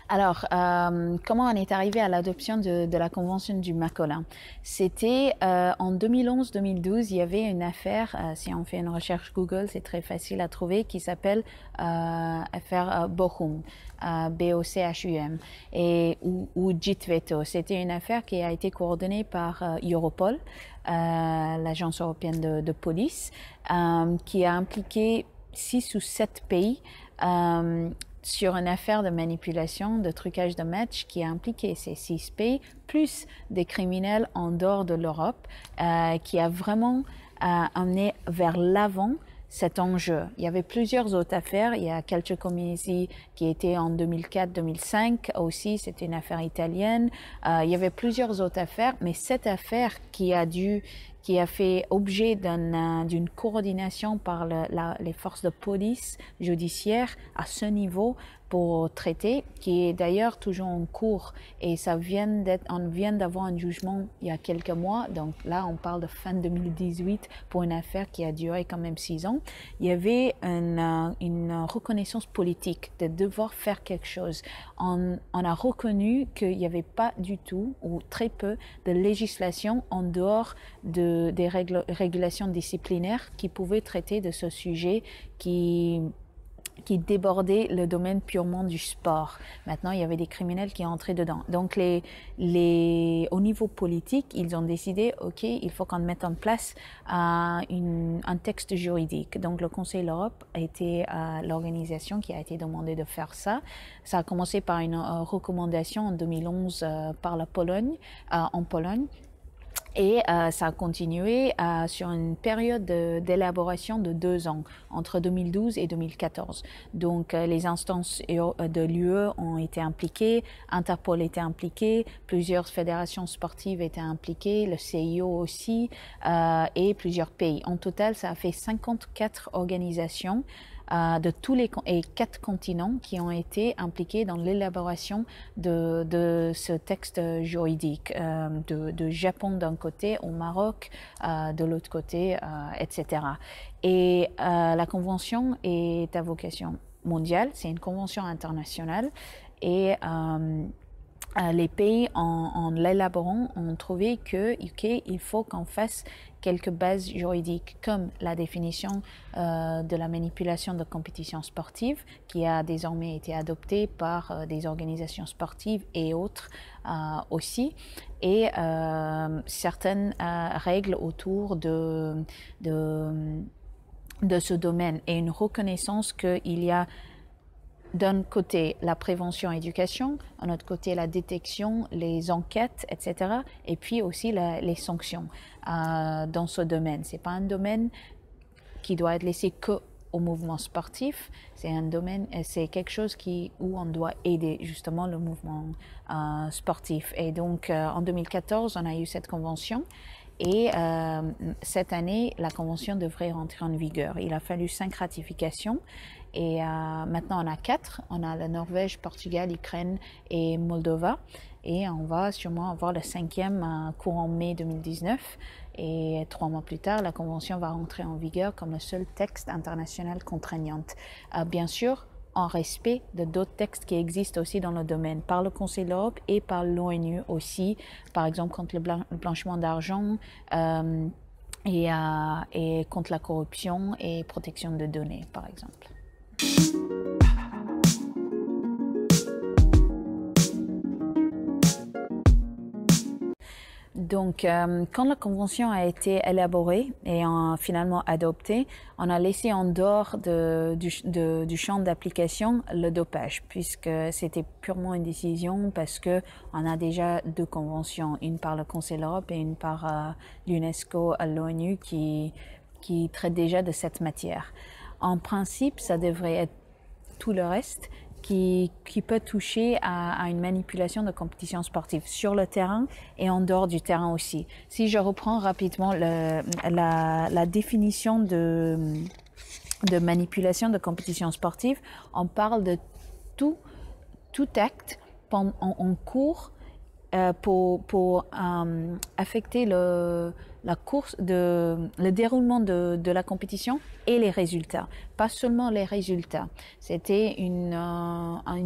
Alors, comment on est arrivé à l'adoption de la Convention du Macolin? C'était en 2011-2012, il y avait une affaire, si on fait une recherche Google, c'est très facile à trouver, qui s'appelle affaire Bochum, B-O-C-H-U-M, ou JIT-Veto. C'était une affaire qui a été coordonnée par Europol, l'agence européenne de police, qui a impliqué 6 ou 7 pays sur une affaire de manipulation, de trucage de match qui a impliqué ces 6 pays, plus des criminels en dehors de l'Europe, qui a vraiment amené vers l'avant cet enjeu. Il y avait plusieurs autres affaires. Il y a Calcio Community qui était en 2004-2005 aussi, c'était une affaire italienne. Il y avait plusieurs autres affaires, mais cette affaire qui a fait objet d'une coordination par les forces de police judiciaire à ce niveau pour traiter, qui est d'ailleurs toujours en cours, et on vient d'avoir un jugement il y a quelques mois, donc là on parle de fin 2018 pour une affaire qui a duré quand même 6 ans. Il y avait une reconnaissance politique de devoir faire quelque chose. On a reconnu qu'il n'y avait pas du tout ou très peu de législation en dehors des régulations disciplinaires qui pouvaient traiter de ce sujet qui débordait le domaine purement du sport. Maintenant, il y avait des criminels qui entraient dedans. Donc, au niveau politique, ils ont décidé, OK, il faut qu'on mette en place un texte juridique. Donc, le Conseil de l'Europe a été l'organisation qui a été demandée de faire ça. Ça a commencé par une recommandation en 2011 par la Pologne, en Pologne. Et ça a continué sur une période d'élaboration de 2 ans, entre 2012 et 2014. Donc, les instances de l'UE ont été impliquées, Interpol était impliqué, plusieurs fédérations sportives étaient impliquées, le CIO aussi, et plusieurs pays. En total, ça a fait 54 organisations de tous les 4 continents qui ont été impliqués dans l'élaboration de ce texte juridique, de Japon d'un côté, au Maroc de l'autre côté, etc. Et la convention est à vocation mondiale, c'est une convention internationale, et les pays, en l'élaborant, ont trouvé que il faut qu'on fasse quelques bases juridiques, comme la définition de la manipulation de compétitions sportives, qui a désormais été adoptée par des organisations sportives et autres aussi, et certaines règles autour de ce domaine, et une reconnaissance qu'il y a d'un côté la prévention et éducation, d'un autre côté la détection, les enquêtes, etc. Et puis aussi les sanctions dans ce domaine. C'est pas un domaine qui doit être laissé que au mouvement sportif. C'est un domaine, c'est quelque chose où on doit aider justement le mouvement sportif. Et donc en 2014, on a eu cette convention. Et cette année, la convention devrait rentrer en vigueur. Il a fallu 5 ratifications, et maintenant on a 4. On a la Norvège, Portugal, Ukraine et Moldova. Et on va sûrement avoir le 5e courant mai 2019. Et 3 mois plus tard, la convention va rentrer en vigueur comme le seul texte international contraignant. Bien sûr, en respect de d'autres textes qui existent aussi dans le domaine, par le Conseil de l'Europe et par l'ONU aussi, par exemple contre le blanchiment d'argent et contre la corruption et protection de données, par exemple. Donc, quand la convention a été élaborée et finalement adoptée, on a laissé en dehors du champ d'application le dopage, puisque c'était purement une décision parce que on a déjà 2 conventions, une par le Conseil de l'Europe et une par l'UNESCO à l'ONU qui traitent déjà de cette matière. En principe, ça devrait être tout le reste qui peut toucher à une manipulation de compétition sportive sur le terrain et en dehors du terrain aussi. Si je reprends rapidement la définition de manipulation de compétition sportive, on parle de tout acte en cours pour affecter la course, le déroulement de la compétition et les résultats, pas seulement les résultats. C'était une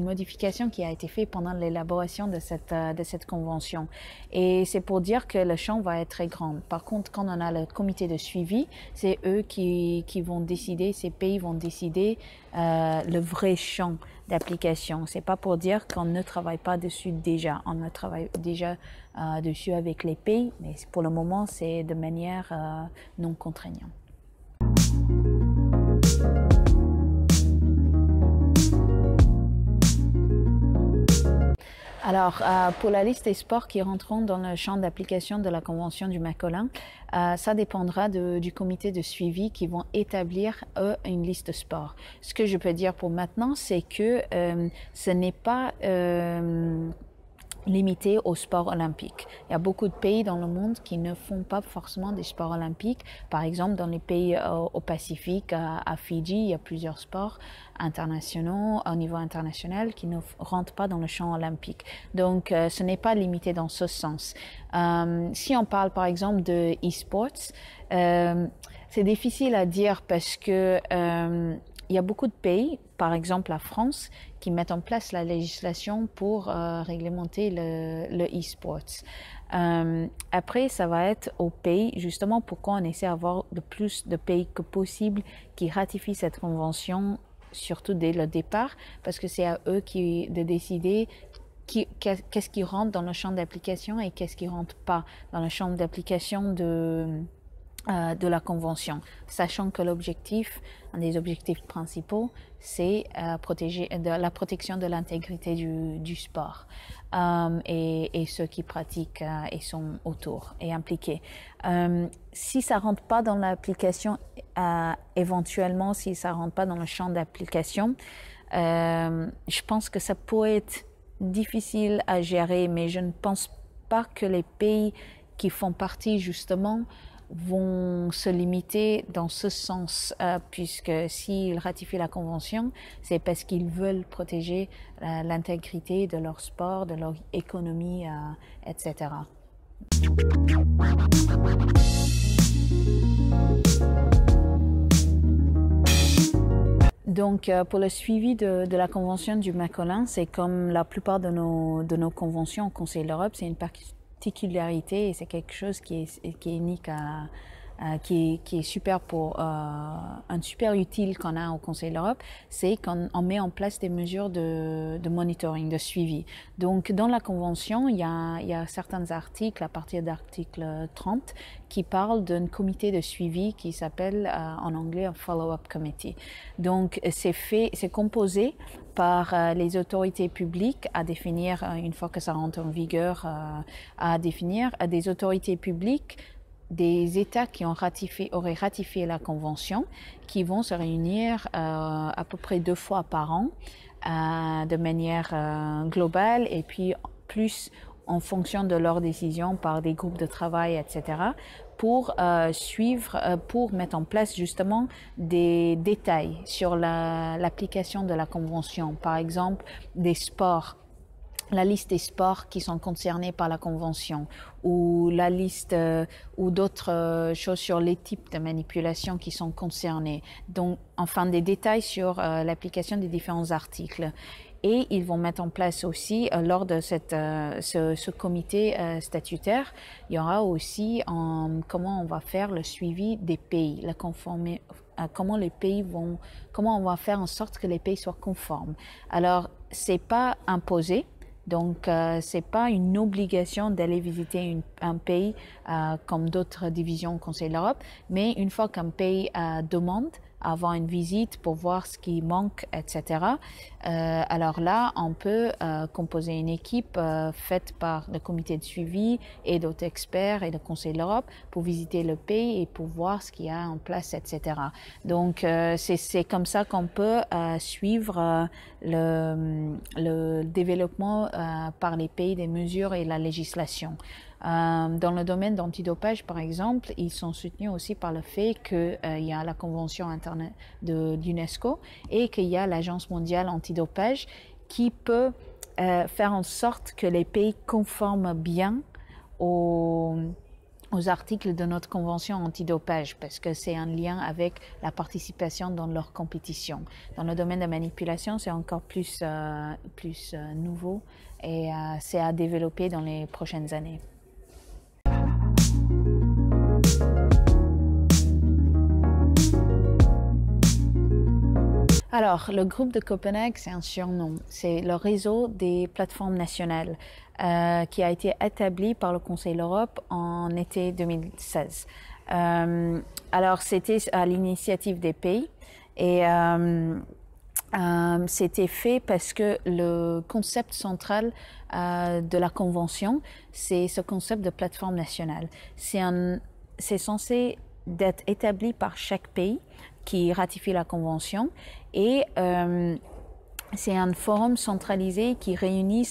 modification qui a été faite pendant l'élaboration de cette convention. Et c'est pour dire que le champ va être très grand. Par contre, quand on a le comité de suivi, c'est eux qui vont décider, ces pays vont décider le vrai champ d'application. C'est pas pour dire qu'on ne travaille pas dessus déjà. On ne travaille déjà dessus avec les pays, mais pour le moment, c'est de manière non contraignante. Alors, pour la liste des sports qui rentreront dans le champ d'application de la Convention du Macolin, ça dépendra du comité de suivi qui vont établir, eux, une liste de sports. Ce que je peux dire pour maintenant, c'est que ce n'est pas limité aux sports olympiques. Il y a beaucoup de pays dans le monde qui ne font pas forcément des sports olympiques. Par exemple, dans les pays au Pacifique, à Fidji, il y a plusieurs sports internationaux, au niveau international, qui ne rentrent pas dans le champ olympique. Donc, ce n'est pas limité dans ce sens. Si on parle, par exemple, de e-sports, c'est difficile à dire parce que il y a beaucoup de pays, par exemple la France, qui mettent en place la législation pour réglementer le e-sports. Après, ça va être aux pays, justement pourquoi on essaie d'avoir le plus de pays que possible qui ratifient cette convention, surtout dès le départ, parce que c'est à eux de décider qu'est-ce qui rentre dans le champ d'application et qu'est-ce qui rentre pas dans le champ d'application de la convention, sachant que un des objectifs principaux, c'est la protection de l'intégrité du sport et ceux qui pratiquent et sont autour et impliqués. Si ça rentre pas dans l'application, éventuellement, si ça rentre pas dans le champ d'application, je pense que ça pourrait être difficile à gérer, mais je ne pense pas que les pays qui font partie justement vont se limiter dans ce sens, puisque s'ils ratifient la convention, c'est parce qu'ils veulent protéger l'intégrité de leur sport, de leur économie, etc. Donc, pour le suivi de la convention du Macolin, c'est comme la plupart de nos conventions au Conseil de l'Europe, c'est une particularité et c'est quelque chose qui est unique qui est super un super utile qu'on a au Conseil de l'Europe, c'est qu'on met en place des mesures de monitoring, de suivi. Donc, dans la Convention, il y a certains articles, à partir d'article 30, qui parlent d'un comité de suivi qui s'appelle en anglais un follow-up committee. Donc, c'est composé par les autorités publiques à définir, une fois que ça rentre en vigueur, à définir des autorités publiques des États qui auraient ratifié la Convention, qui vont se réunir à peu près 2 fois par an, de manière globale, et puis plus en fonction de leurs décisions par des groupes de travail, etc., pour pour mettre en place justement des détails sur l'application de la Convention. Par exemple, des sports, la liste des sports qui sont concernés par la Convention, ou la liste ou d'autres choses sur les types de manipulation qui sont concernés. Donc, enfin, des détails sur l'application des différents articles. Et ils vont mettre en place aussi, lors de ce comité statutaire, il y aura aussi comment on va faire le suivi des pays, comment on va faire en sorte que les pays soient conformes. Alors, c'est pas imposé. Donc, c'est pas une obligation d'aller visiter un pays comme d'autres divisions au Conseil de l'Europe, mais une fois qu'un pays demande à avoir une visite pour voir ce qui manque, etc., alors là, on peut composer une équipe faite par le comité de suivi et d'autres experts et le Conseil de l'Europe pour visiter le pays et pour voir ce qu'il y a en place, etc. Donc, c'est comme ça qu'on peut suivre le développement par les pays des mesures et la législation. Dans le domaine d'antidopage, par exemple, ils sont soutenus aussi par le fait qu'il y a la Convention interne de l'UNESCO et qu'il y a l'Agence mondiale antidopage qui peut faire en sorte que les pays conforment bien aux articles de notre convention antidopage parce que c'est un lien avec la participation dans leur compétition. Dans le domaine de manipulation, c'est encore plus nouveau et c'est à développer dans les prochaines années. Alors, le groupe de Copenhague, c'est un surnom. C'est le réseau des plateformes nationales qui a été établi par le Conseil de l'Europe en été 2016. Alors, c'était à l'initiative des pays et c'était fait parce que le concept central de la Convention, c'est ce concept de plateforme nationale. C'est censé d'être établi par chaque pays qui ratifie la Convention et c'est un forum centralisé qui réunit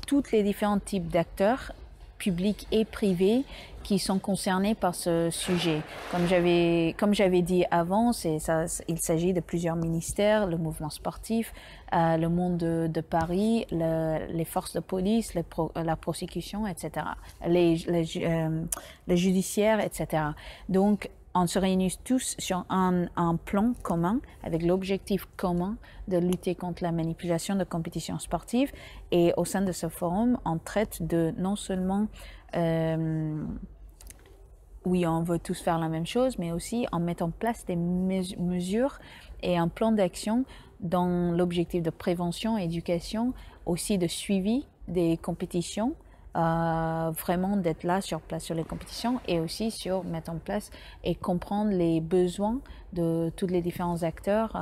tous les différents types d'acteurs, publics et privés, qui sont concernés par ce sujet. Comme j'avais dit avant, il s'agit de plusieurs ministères, le mouvement sportif, le monde de Paris, les forces de police, la prosécution, etc., le judiciaire, etc. Donc, on se réunit tous sur un plan commun avec l'objectif commun de lutter contre la manipulation de compétitions sportives. Et au sein de ce forum, on traite de non seulement oui, on veut tous faire la même chose, mais aussi en mettant en place des mesures et un plan d'action dans l'objectif de prévention, éducation, aussi de suivi des compétitions, vraiment d'être là sur place sur les compétitions et aussi sur mettre en place et comprendre les besoins de tous les différents acteurs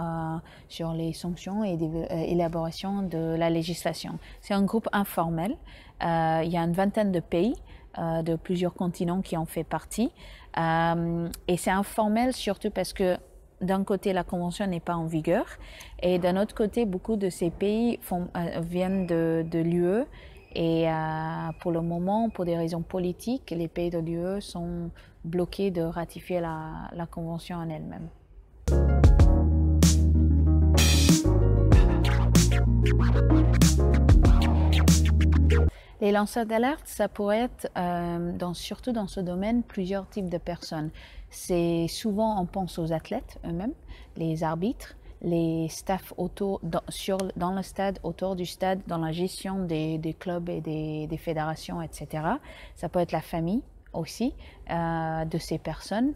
sur les sanctions et l'élaboration de la législation. C'est un groupe informel. Il y a une vingtaine de pays de plusieurs continents qui en fait partie. Et c'est informel surtout parce que d'un côté, la Convention n'est pas en vigueur et d'un autre côté, beaucoup de ces pays viennent de l'UE et pour le moment, pour des raisons politiques, les pays de l'UE sont bloqués de ratifier la Convention en elle-même. Les lanceurs d'alerte, ça pourrait être, surtout dans ce domaine, plusieurs types de personnes. C'est souvent, on pense aux athlètes eux-mêmes, les arbitres, les staffs dans le stade, autour du stade, dans la gestion des clubs et des fédérations, etc. Ça peut être la famille aussi de ces personnes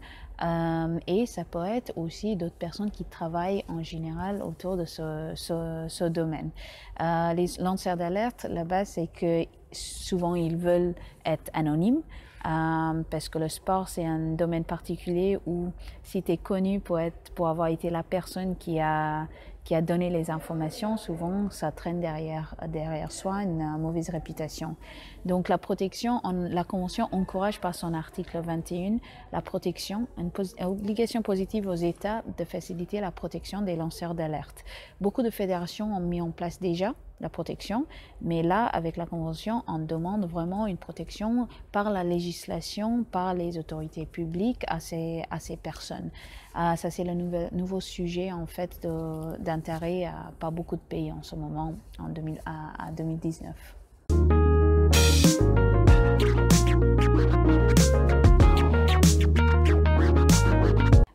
et ça peut être aussi d'autres personnes qui travaillent en général autour de ce domaine. Les lanceurs d'alerte, la base, c'est que souvent ils veulent être anonymes parce que le sport c'est un domaine particulier où si tu es connu pour avoir été la personne qui a donné les informations, souvent ça traîne derrière soi une mauvaise réputation. Donc la protection, la Convention encourage par son article 21 la protection, une obligation positive aux États de faciliter la protection des lanceurs d'alerte. Beaucoup de fédérations ont mis en place déjà la protection, mais là, avec la Convention, on demande vraiment une protection par la législation, par les autorités publiques à ces personnes. Ça, c'est le nouveau sujet, en fait, d'intérêt par beaucoup de pays en ce moment, à 2019.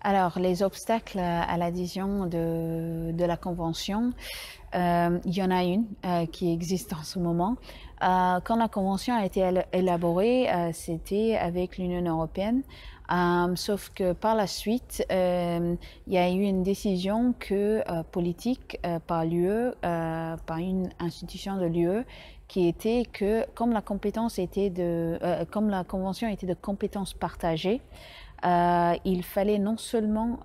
Alors, les obstacles à l'adhésion de la Convention, il y en a une qui existe en ce moment. Quand la Convention a été élaborée, c'était avec l'Union européenne, sauf que par la suite, il y a eu une décision politique par l'UE, par une institution de l'UE, qui était que comme la Convention était de compétences partagées, il fallait non seulement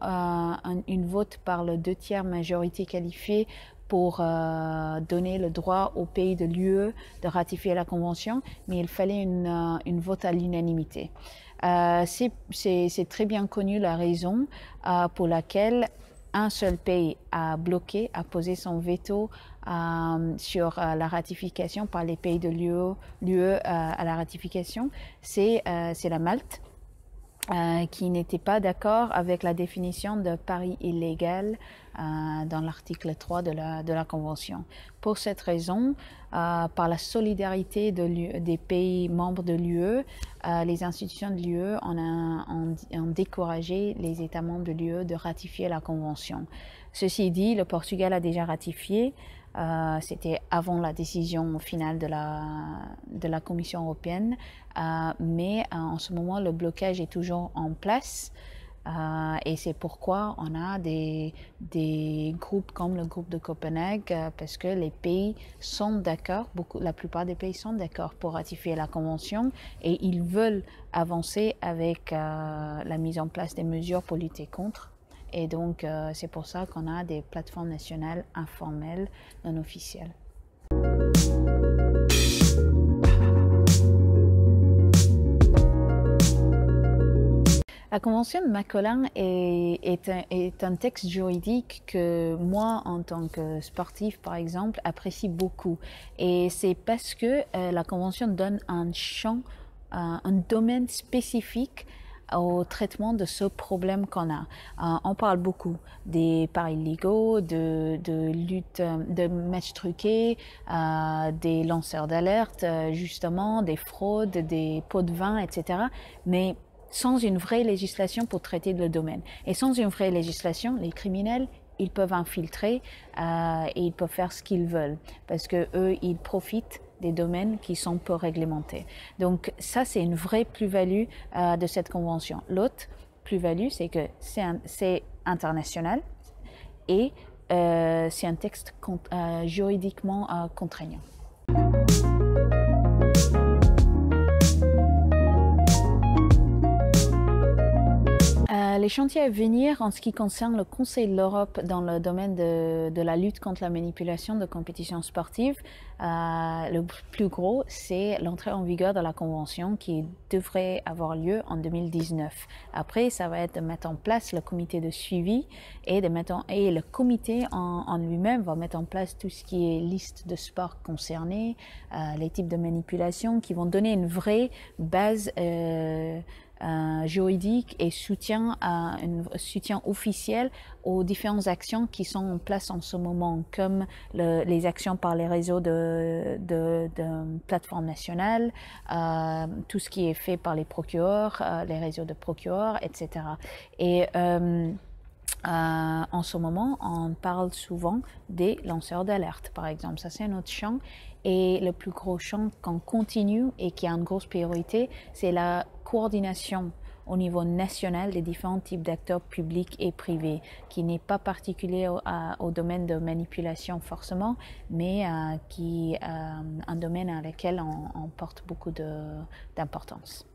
une vote par le 2/3 majorité qualifiée pour donner le droit aux pays de l'UE de ratifier la Convention, mais il fallait une vote à l'unanimité. C'est très bien connu la raison pour laquelle un seul pays a posé son veto sur la ratification par les pays de l'UE à la ratification, c'est la Malte. Qui n'était pas d'accord avec la définition de pari illégal dans l'article 3 de la Convention. Pour cette raison, par la solidarité des pays membres de l'UE, les institutions de l'UE ont découragé les États membres de l'UE de ratifier la Convention. Ceci dit, le Portugal a déjà ratifié. C'était avant la décision finale de la Commission européenne, mais en ce moment le blocage est toujours en place et c'est pourquoi on a des groupes comme le groupe de Copenhague parce que les pays sont d'accord, la plupart des pays sont d'accord pour ratifier la Convention et ils veulent avancer avec la mise en place des mesures pour lutter contre. Et donc, c'est pour ça qu'on a des plateformes nationales informelles, non officielles. La Convention de Macolin est un texte juridique que moi, en tant que sportif, par exemple, apprécie beaucoup. Et c'est parce que la Convention donne un champ, un domaine spécifique au traitement de ce problème qu'on a. On parle beaucoup des paris illégaux, de lutte, de matchs truqués, des lanceurs d'alerte, justement, des fraudes, des pots de vin, etc. Mais sans une vraie législation pour traiter le domaine. Et sans une vraie législation, les criminels, ils peuvent infiltrer et ils peuvent faire ce qu'ils veulent parce que eux, ils profitent des domaines qui sont peu réglementés. Donc ça, c'est une vraie plus-value de cette convention. L'autre plus-value, c'est que c'est international et c'est un texte juridiquement contraignant. Les chantiers à venir en ce qui concerne le Conseil de l'Europe dans le domaine de la lutte contre la manipulation de compétitions sportives, le plus gros, c'est l'entrée en vigueur de la Convention qui devrait avoir lieu en 2019. Après, ça va être de mettre en place le comité de suivi et le comité en lui-même va mettre en place tout ce qui est liste de sports concernés, les types de manipulation qui vont donner une vraie base juridique et soutien officiel aux différentes actions qui sont en place en ce moment, comme les actions par les réseaux de plateformes nationales, tout ce qui est fait par les procureurs, les réseaux de procureurs, etc. Et en ce moment, on parle souvent des lanceurs d'alerte, par exemple. Ça, c'est un autre champ. Et le plus gros champ qu'on continue et qui a une grosse priorité, c'est la coordination au niveau national des différents types d'acteurs publics et privés, qui n'est pas particulier au domaine de manipulation forcément, mais qui est un domaine à lequel on porte beaucoup d'importance.